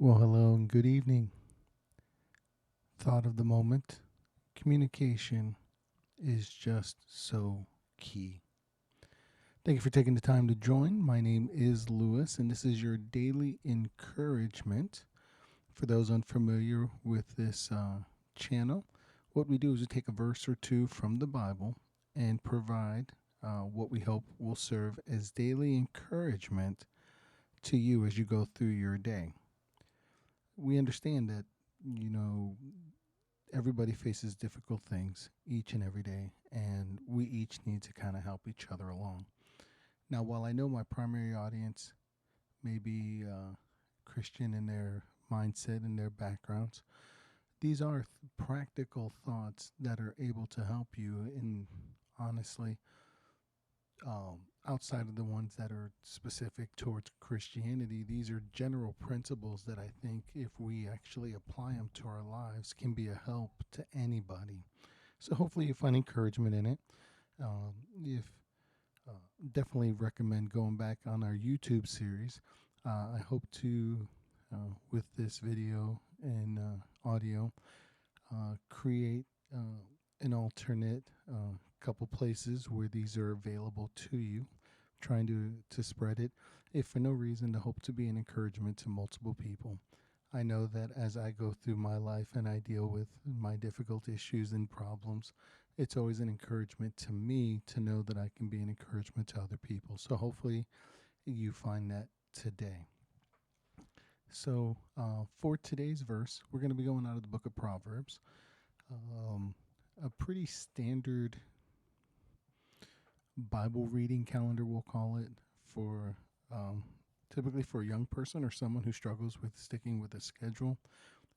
Well, hello and good evening. Thought of the moment: communication is just so key. Thank you for taking the time to join. My name is Lewis, and this is your daily encouragement. For those unfamiliar with this channel, what we do is we take a verse or two from the Bible and provide what we hope will serve as daily encouragement to you as you go through your day. We understand that, you know, everybody faces difficult things each and every day, and we each need to kind of help each other along. Now, while I know my primary audience may be Christian in their mindset and their backgrounds, these are practical thoughts that are able to help you in, honestly, outside of the ones that are specific towards Christianity. These are general principles that I think, if we actually apply them to our lives, can be a help to anybody. So hopefully you find encouragement in it. If Definitely recommend going back on our YouTube series. I hope to, with this video and audio, create an alternate couple places where these are available to you, trying to spread it, if for no reason, to hope to be an encouragement to multiple people. I know that as I go through my life and I deal with my difficult issues and problems, it's always an encouragement to me to know that I can be an encouragement to other people. So hopefully you find that today. So for today's verse, we're going to be going out of the book of Proverbs. Um, a pretty standard Bible reading calendar, we'll call it, for typically for a young person or someone who struggles with sticking with a schedule,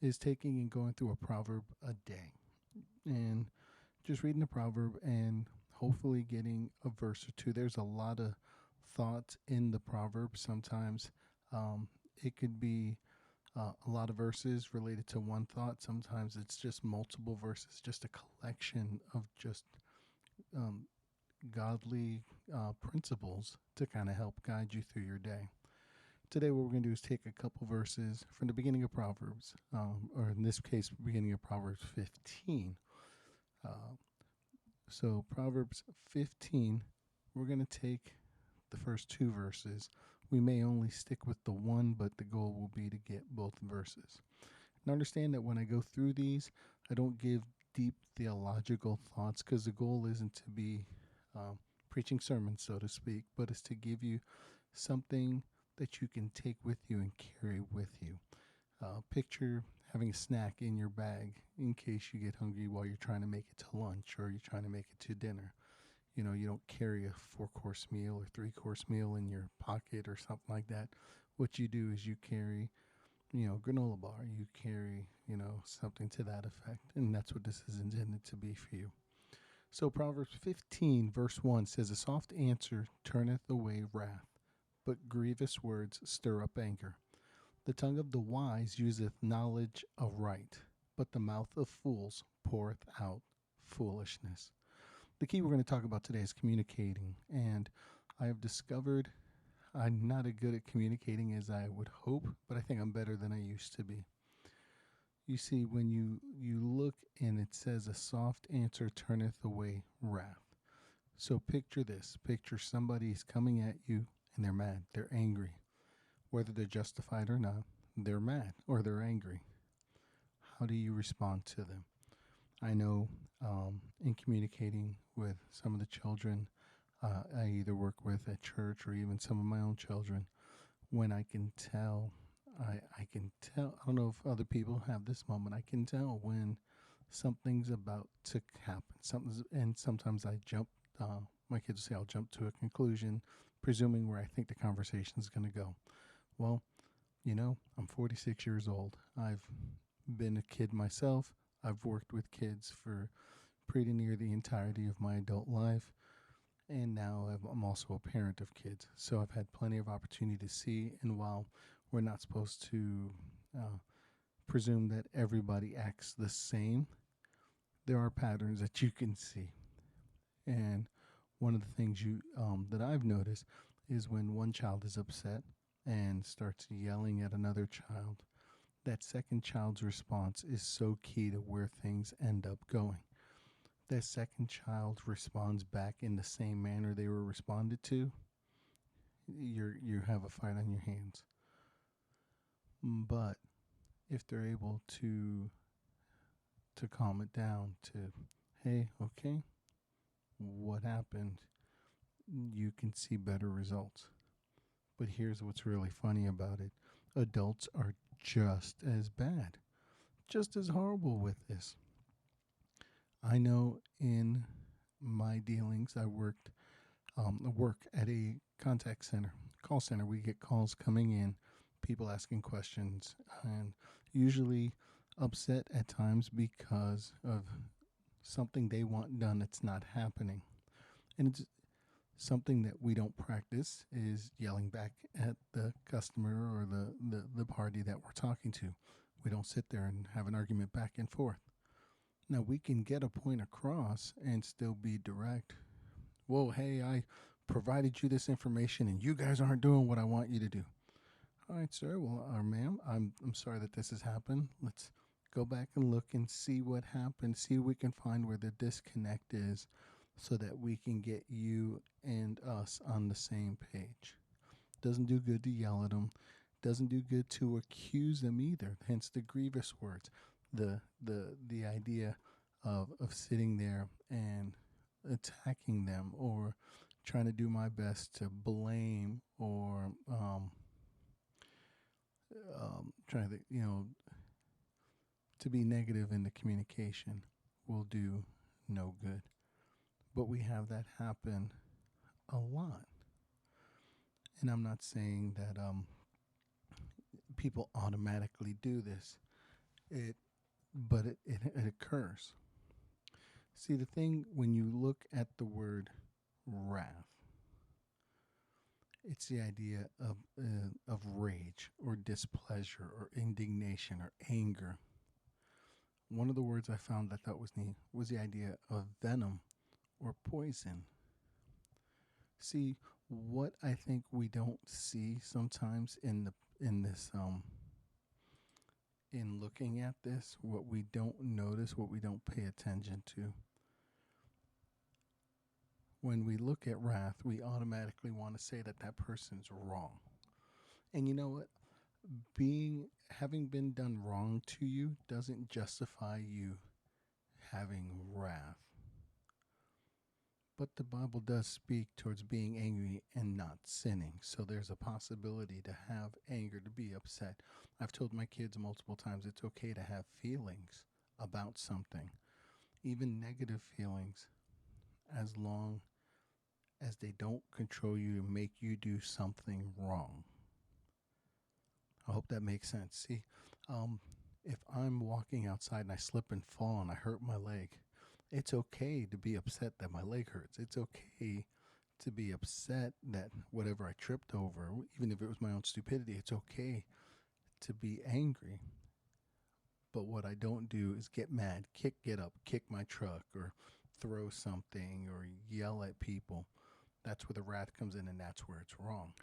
is taking and going through a proverb a day. And just reading a proverb and hopefully getting a verse or two. There's a lot of thoughts in the proverb. Sometimes it could be a lot of verses related to one thought. Sometimes it's just multiple verses, just a collection of just um, godly principles to kind of help guide you through your day. Today, what we're going to do is take a couple verses from the beginning of Proverbs, or in this case, beginning of Proverbs 15. Uh, so, Proverbs 15, we're going to take the first two verses. We may only stick with the one, but the goal will be to get both verses. And understand that when I go through these, I don't give deep theological thoughts, because the goal isn't to be preaching sermons, so to speak, but it's to give you something that you can take with you and carry with you. Picture having a snack in your bag in case you get hungry while you're trying to make it to lunch or you're trying to make it to dinner. You don't carry a 4-course meal or 3-course meal in your pocket or something like that. What you do is you carry, granola bar. You carry, something to that effect. And that's what this is intended to be for you. So Proverbs 15, verse 1 says, "A soft answer turneth away wrath, but grievous words stir up anger. The tongue of the wise useth knowledge aright, but the mouth of fools poureth out foolishness." The key we're going to talk about today is communicating. And I have discovered I'm not as good at communicating as I would hope, but I think I'm better than I used to be. You see, when you look and it says, "A soft answer turneth away wrath." So picture this. Picture somebody's coming at you and they're mad. They're angry. Whether they're justified or not, they're mad or they're angry. How do you respond to them? I know in communicating with some of the children I either work with at church or even some of my own children, when I can tell, I can tell, I don't know if other people have this moment, I can tell when something's about to happen. And sometimes I jump, my kids say I'll jump to a conclusion, presuming where I think the conversation is going to go. Well, I'm 46 years old. I've been a kid myself. I've worked with kids for pretty near the entirety of my adult life. And now I'm also a parent of kids. So I've had plenty of opportunity to see. And while we're not supposed to presume that everybody acts the same, there are patterns that you can see. And one of the things that I've noticed is when one child is upset and starts yelling at another child, That second child's response is so key to where things end up going. That second child responds back in the same manner they were responded to, you have a fight on your hands. But if they're able to calm it down to, hey, okay, what happened? You can see better results. But here's what's really funny about it. Adults are just as bad, just as horrible with this. I know in my dealings, I work at a contact center, call center. We get calls coming in, people asking questions, and usually upset at times because of something they want done that's not happening. And it's something that we don't practice is yelling back at the customer or the party that we're talking to. We don't sit there and have an argument back and forth. Now, we can get a point across and still be direct. Whoa, hey, I provided you this information and you guys aren't doing what I want you to do. All right, sir. Well, ma'am, I'm sorry that this has happened. Let's go back and look and see what happened. See if we can find where the disconnect is, so that we can get you and us on the same page. Doesn't do good to yell at them. Doesn't do good to accuse them either. Hence the grievous words. The idea of sitting there and attacking them, or trying to do my best to blame, or trying to to be negative in the communication will do no good. But we have that happen a lot. And I'm not saying that people automatically do this. But it occurs. See, the thing when you look at the word wrath, it's the idea of rage or displeasure or indignation or anger. One of the words I found that I thought was neat was the idea of venom or poison. See, what I think we don't see sometimes in this in looking at this, what we don't notice, what we don't pay attention to. When we look at wrath, we automatically want to say that that person's wrong. And you know what? Having been done wrong to you doesn't justify you having wrath. But the Bible does speak towards being angry and not sinning. So there's a possibility to have anger, to be upset. I've told my kids multiple times it's okay to have feelings about something, even negative feelings, as long as they don't control you and make you do something wrong. I hope that makes sense. See, if I'm walking outside and I slip and fall and I hurt my leg, it's okay to be upset that my leg hurts. It's okay to be upset that whatever I tripped over, even if it was my own stupidity, it's okay to be angry. But what I don't do is get mad, get up, kick my truck, or throw something, or yell at people. That's where the wrath comes in, and that's where it's wrong.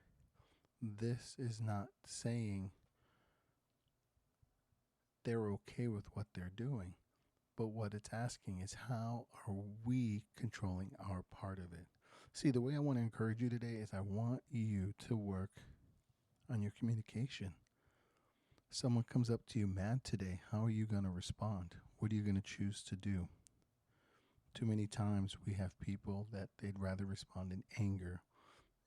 This is not saying they're okay with what they're doing. But what it's asking is, how are we controlling our part of it? See, the way I want to encourage you today is I want you to work on your communication. Someone comes up to you mad today. How are you going to respond? What are you going to choose to do? Too many times we have people that they'd rather respond in anger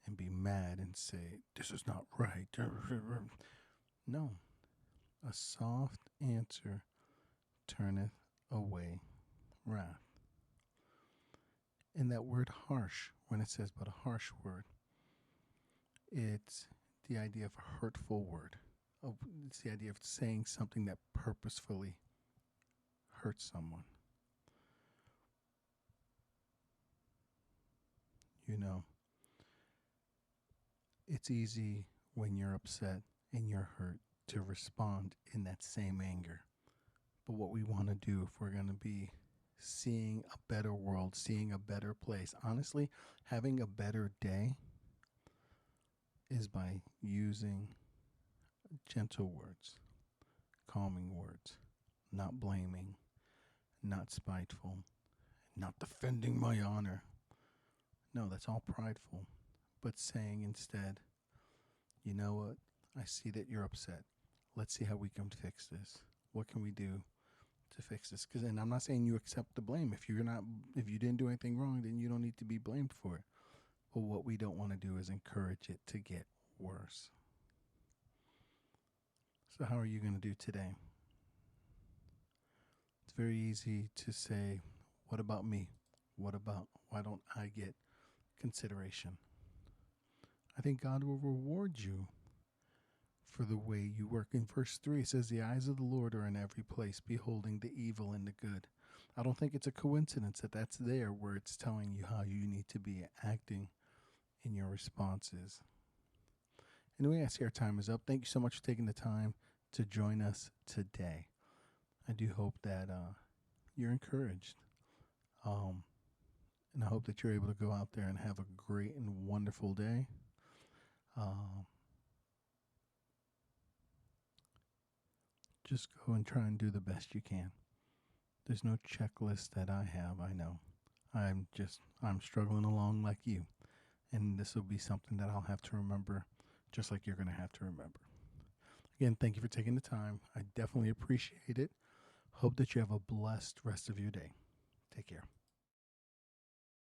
and be mad and say, this is not right. No, a soft answer turneth away wrath. And that word harsh, when it says but a harsh word, it's the idea of a hurtful word. It's the idea of saying something that purposefully hurts someone. You know, it's easy when you're upset and you're hurt to respond in that same anger. But what we want to do, if we're going to be seeing a better world, seeing a better place, honestly, having a better day, is by using gentle words, calming words, not blaming, not spiteful, not defending my honor. No, that's all prideful. But saying instead, you know what? I see that you're upset. Let's see how we can fix this. What can we do to fix this? Because, and I'm not saying you accept the blame. If you didn't do anything wrong, then you don't need to be blamed for it. But what we don't want to do is encourage it to get worse. So, how are you going to do today? It's very easy to say, what about me? Why don't I get consideration? I think God will reward you for the way you work. In verse 3, it says, the eyes of the Lord are in every place, beholding the evil and the good. I don't think it's a coincidence that that's there where it's telling you how you need to be acting in your responses. Anyway, I see our time is up. Thank you so much for taking the time to join us today. I do hope that you're encouraged. And I hope that you're able to go out there and have a great and wonderful day. Just go and try and do the best you can. There's no checklist that I have, I know. I'm struggling along like you. And this will be something that I'll have to remember, just like you're going to have to remember. Again, thank you for taking the time. I definitely appreciate it. Hope that you have a blessed rest of your day. Take care.